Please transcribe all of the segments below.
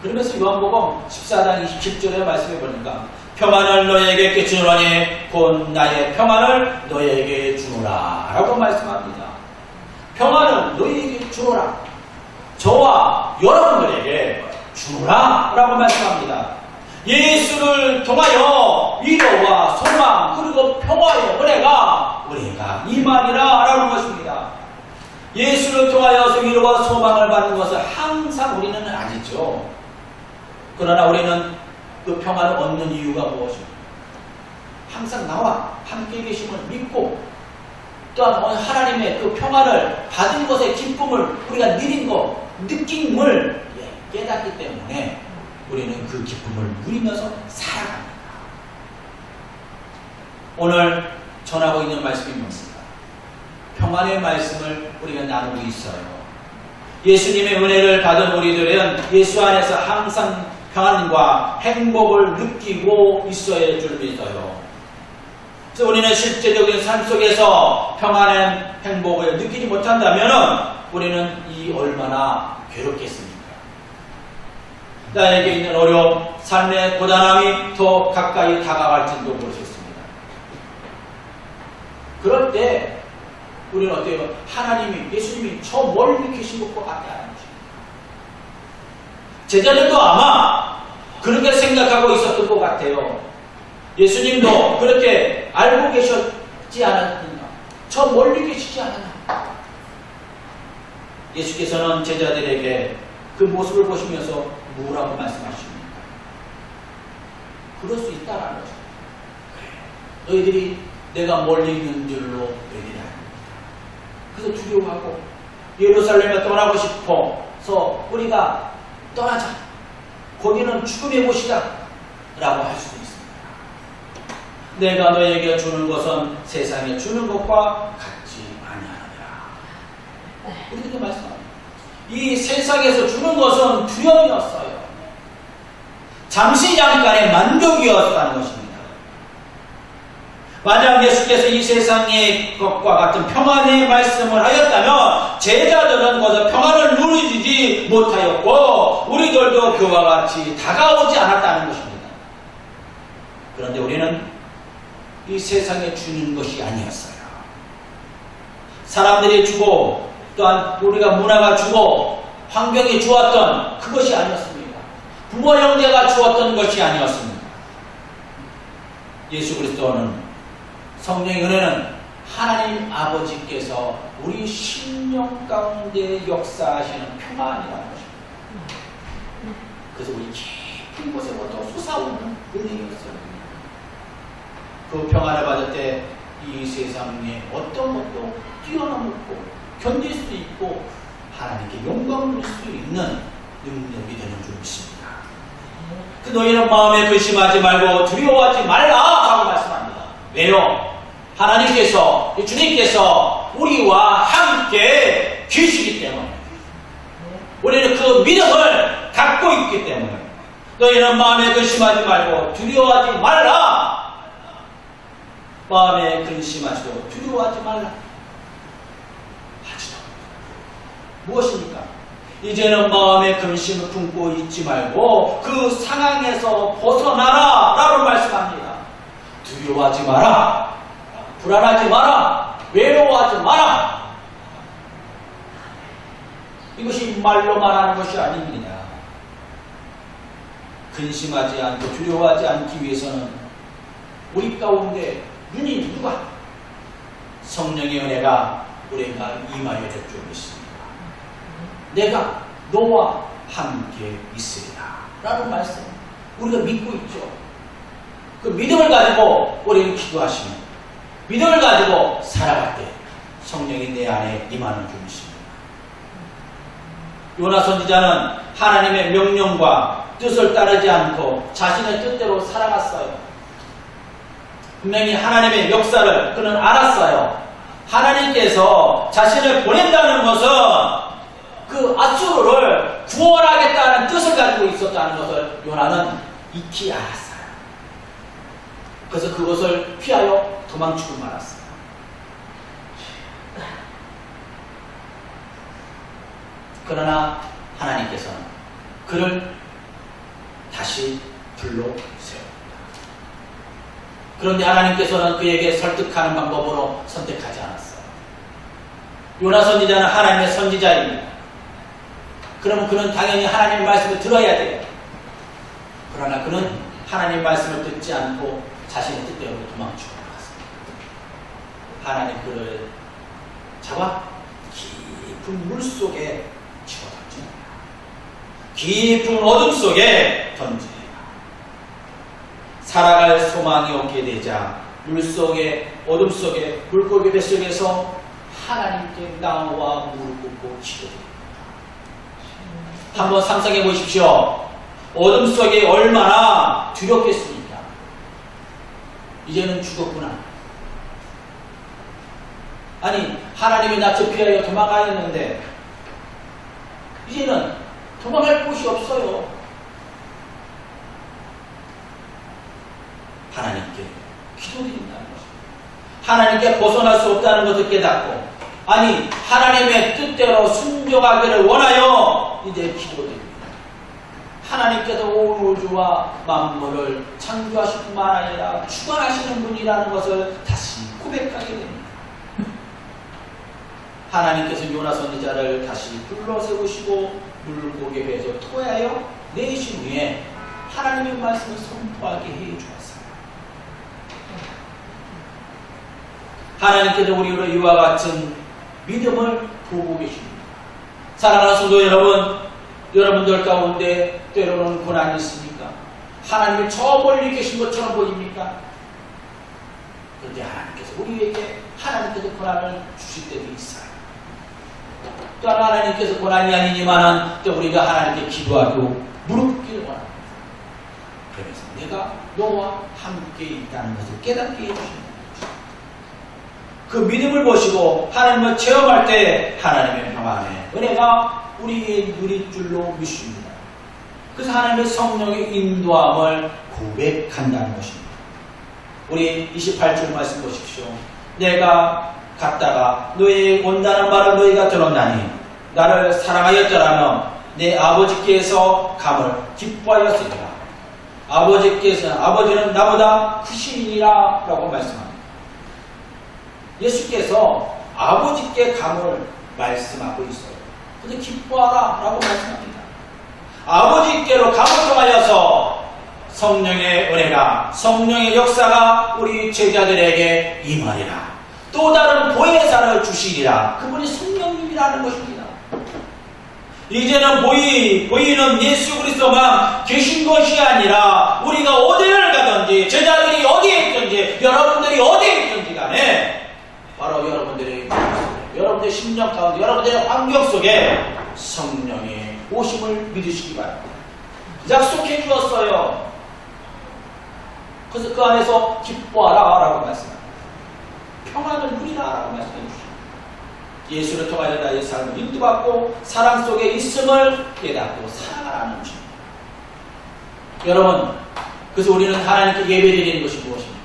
그러면서 요한복음 14장 27절의 말씀에 보니까 평안을 너에게 끼치노니 곧 나의 평안을 너에게 주노라 라고 말씀합니다. 평안을 너에게 주노라. 저와 여러분들에게 주노라 라고 말씀합니다. 예수를 통하여 위로와 소망 그리고 평화의 은혜가 우리가 임하리라 라는 것입니다. 예수를 통하여서 위로와 소망을 받는 것을 항상 우리는 아니죠. 그러나 우리는 그 평안을 얻는 이유가 무엇입니까? 항상 나와 함께 계심을 믿고 또한 하나님의 그 평안을 받은 것의 기쁨을 우리가 누린 것, 느낌을 깨닫기 때문에 우리는 그 기쁨을 누리면서 살아갑니다. 오늘 전하고 있는 말씀이 뭡니까? 평안의 말씀을 우리가 나누고 있어요. 예수님의 은혜를 받은 우리들은 예수 안에서 항상 평안과 행복을 느끼고 있어야 할 줄 믿어요. 그래서 우리는 실제적인 삶 속에서 평안한 행복을 느끼지 못한다면 우리는 얼마나 괴롭겠습니까? 나에게 있는 어려움, 삶의 고단함이 더 가까이 다가갈지도 모르겠습니다. 그럴 때 우리는 어때요? 하나님이, 예수님이 저 멀리 계신 것과 같지 않은 것입니다. 제자들도 아마 그렇게 생각하고 있었던 것 같아요. 예수님도 그렇게 알고 계셨지 않았는가? 저 멀리 계시지 않았나? 예수께서는 제자들에게 그 모습을 보시면서 뭐라고 말씀하십니까? 그럴 수 있다라는 거죠. 너희들이 내가 멀리 있는 줄로 너희들이 아닙니다. 그래서 두려워하고 예루살렘에 떠나고 싶어서 우리가 떠나자. 거기는 죽음의 곳이다. 라고 할 수도 있습니다. 내가 너에게 주는 것은 세상에 주는 것과 같지 아니하느니라. 이렇게 말씀합니다. 이 세상에서 주는 것은 두려움이었어요. 잠시 잠깐의 만족이었다는 것입니다. 만약 예수께서 이 세상의 것과 같은 평안의 말씀을 하였다면 제자들은 거기서 평안을 누리지 못하였고 우리들도 그와 같이 다가오지 않았다는 것입니다. 그런데 우리는 이 세상에 주는 것이 아니었어요. 사람들이 주고 또한 우리가 문화가 주고 환경이 주었던 그것이 아니었습니다. 부모 형제가 주었던 것이 아니었습니다. 예수 그리스도는 성령의 은혜는 하나님 아버지께서 우리 심령 가운데 역사하시는 평안이라는 것입니다. 그래서 우리 깊은 곳에부터 솟아오는 은혜였어요. 그 평안을 받을 때 이 세상에 어떤 것도 뛰어넘고 견딜 수 있고 하나님께 영광을 줄 수 있는 능력이 되는 줄 믿습니다. 그 너희는 마음에 근심하지 말고 두려워하지 말라 라고 말씀합니다. 왜요? 하나님께서, 주님께서 우리와 함께 계시기 때문에 우리는 그 믿음을 갖고 있기 때문에 너희는 마음에 근심하지 말고 두려워하지 말라. 마음에 근심하지도 두려워하지 말라. 하지도 무엇입니까? 이제는 마음에 근심을 품고 있지 말고 그 상황에서 벗어나라 라고 말씀합니다. 두려워하지 마라. 불안하지 마라. 외로워하지 마라. 이것이 말로 말하는 것이 아닙니다. 근심하지 않고 두려워하지 않기 위해서는 우리 가운데 눈이 누가 성령의 은혜가 우리가 임하여 될 줄 믿습니다. 내가 너와 함께 있으리라 라는 말씀 우리가 믿고 있죠. 그 믿음을 가지고 우리는 기도하시면 믿음을 가지고 살아갈 때 성령이 내 안에 임하는 줄 믿습니다. 요나 선지자는 하나님의 명령과 뜻을 따르지 않고 자신의 뜻대로 살아갔어요. 분명히 하나님의 역사를 그는 알았어요. 하나님께서 자신을 보낸다는 것은 그 아수르를 구원하겠다는 뜻을 가지고 있었다는 것을 요나는 익히 알았어요. 그래서 그것을 피하여 도망치고 말았어요. 그러나 하나님께서는 그를 다시 불러 세웁니다. 그런데 하나님께서는 그에게 설득하는 방법으로 선택하지 않았어요. 요나 선지자는 하나님의 선지자입니다. 그러면 그는 당연히 하나님의 말씀을 들어야 돼요. 그러나 그는 하나님의 말씀을 듣지 않고 자신의 뜻대로 도망치고 나갔습니다. 하나님 그를 잡아 깊은 물 속에 집어던집니다. 깊은 어둠 속에 던집니다. 살아갈 소망이 없게 되자 물 속에 어둠 속에 물고기 뱃속에서 하나님께 나와 무릎 꿇고 기도드립니다. 한번 상상해 보십시오. 어둠 속에 얼마나 두렵겠습니까? 이제는 죽었구나. 아니 하나님이 낯을 피하여 도망가야 했는데 이제는 도망갈 곳이 없어요. 하나님께 기도드린다는 것입니다. 하나님께 벗어날 수 없다는 것을 깨닫고 아니 하나님의 뜻대로 순종하기를 원하여 이제 기도드립니다. 하나님께서 온 우주와 만물을 창조하실 뿐만 아니라 주관하시는 분이라는 것을 다시 고백하게 됩니다. 하나님께서 요나 선지자를 다시 불러세우시고 물고기 배에서 토하여 내신 후에 하나님의 말씀을 선포하게 해주었어요. 하나님께서 우리로 이와 같은 믿음을 보고 계십니다. 사랑하는 성도 여러분, 여러분들 가운데 때로는 고난이 있습니까? 하나님이 저 멀리 계신 것처럼 보입니까? 그런데 하나님께서 우리에게 하나님께서 고난을 주실 때도 있어요. 또한 하나님께서 고난이 아니지만 또 우리가 하나님께 기도하고 무릎 꿇기를 원합니다. 그래서 내가 너와 함께 있다는 것을 깨닫게 해주시는 거죠. 그 믿음을 보시고 하나님을 체험할 때 하나님의 평안의 은혜가 우리에게 누릴 줄로 믿습니다. 그래서 하나님의 성령의 인도함을 고백한다는 것입니다. 우리 28절 말씀 보십시오. 내가 갔다가 너희에게 온다는 말을 너희가 들었나니 나를 사랑하였더라면 내 아버지께서 감을 기뻐하였으리라. 아버지는 나보다 크시니라 라고 말씀합니다. 예수께서 아버지께 감을 말씀하고 있어요. 근데 기뻐하라 라고 말씀합니다. 아버지께로 감을 통하여서 성령의 은혜가 성령의 역사가 우리 제자들에게 임하리라. 또 다른 보혜사를 주시리라. 그분이 성령님이라는 것입니다. 이제는 보이는 예수 그리스도만 계신 것이 아니라 우리가 어디를 가든지 제자들이 어디에 있든지 여러분들이 어디에 있든지 간에 바로 여러분들의 심령 가운데 여러분들의 환경 속에 성령의 오심을 믿으시기 바랍니다. 약속해 주었어요. 그래서 그 안에서 기뻐하라 라고 말씀합니다. 평안을 누리라 라고 말씀해 주십니다. 예수를 통하여 나의 삶을 인도받고 사랑 속에 있음을 깨닫고 살아가라는 것입니다. 여러분, 그래서 우리는 하나님께 예배드리는 것이 무엇입니까?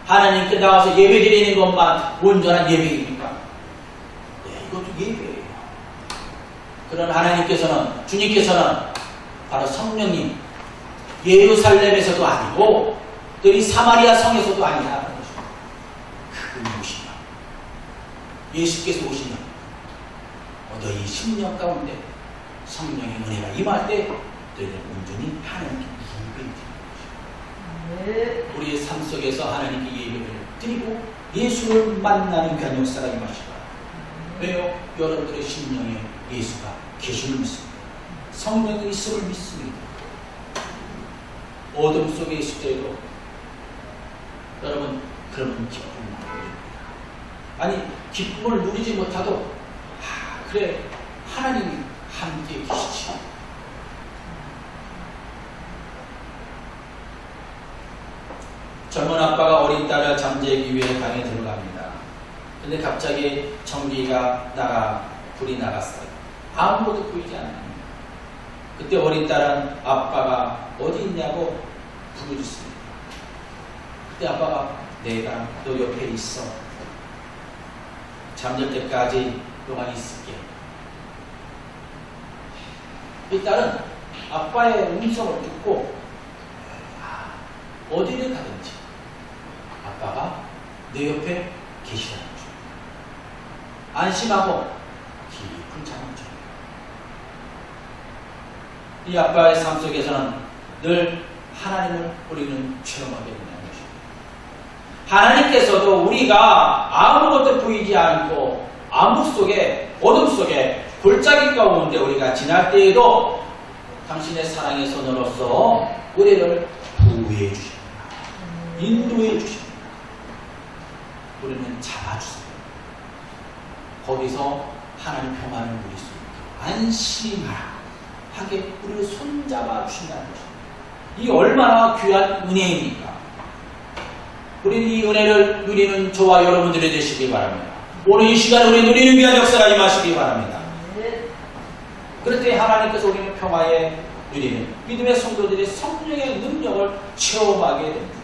하나님께 나와서 예배드리는 것만 온전한 예배입니까? 네, 이것도 예배예요. 그런 하나님께서는, 주님께서는 바로 성령님, 예루살렘에서도 아니고 또 이 사마리아 성에서도 아니라는 것입니다. 그분이 오시면, 예수께서 오시면 너희 심령 가운데 성령의 은혜가 임할 때 너희는 온전히 하나님께 예배드리는 것입니다. 우리의 삶 속에서 하나님께 예배를 드리고 예수를 만나는 귀한 역사가 임하시고 왜요? 여러분들의 심령에 예수가 계심을 믿습니다. 성령의 있음을 믿습니다. 어둠 속에 있을 때도 여러분 그런 기쁨을 누립니다. 아니 기쁨을 누리지 못하도 그래 하나님이 함께 계시지. 젊은 아빠가 어린 딸을 잠재우기 위해 방에 들어갑니다. 근데 갑자기 전기가 불이 나갔어요. 아무것도 보이지 않아요. 그때 어린 딸은 아빠가 어디 있냐고 부르짖습니다. 그때 아빠가 내가 너 옆에 있어. 잠들 때까지 너가 있을게. 이 딸은 아빠의 음성을 듣고 어디를 가든지 아빠가 내 옆에 계시다는 거죠. 안심하고 깊은 잠을 자요. 이 아빠의 삶 속에서는 늘 하나님을 우리는 체험하게 된다는 것입니다. 하나님께서도 우리가 아무것도 보이지 않고 암흑 속에, 어둠 속에 골짜기 가운데 우리가 지날 때에도 당신의 사랑의 손으로서 우리를 보호해 주십니다. 인도해 주십니다. 우리는 잡아주세요. 거기서 하나님 평안을 누릴 수 있게 안심하라 하게 우리를 손잡아 주신다는 것입니다. 이 얼마나 귀한 은혜입니까? 우리는 이 은혜를 누리는 저와 여러분들이 되시기 바랍니다. 오늘 이 시간 우리 누리는 귀한 역사가 임하시기 바랍니다. 그럴 때 하나님께서 우리는 평화에 누리는 믿음의 성도들이 성령의 능력을 체험하게 됩니다.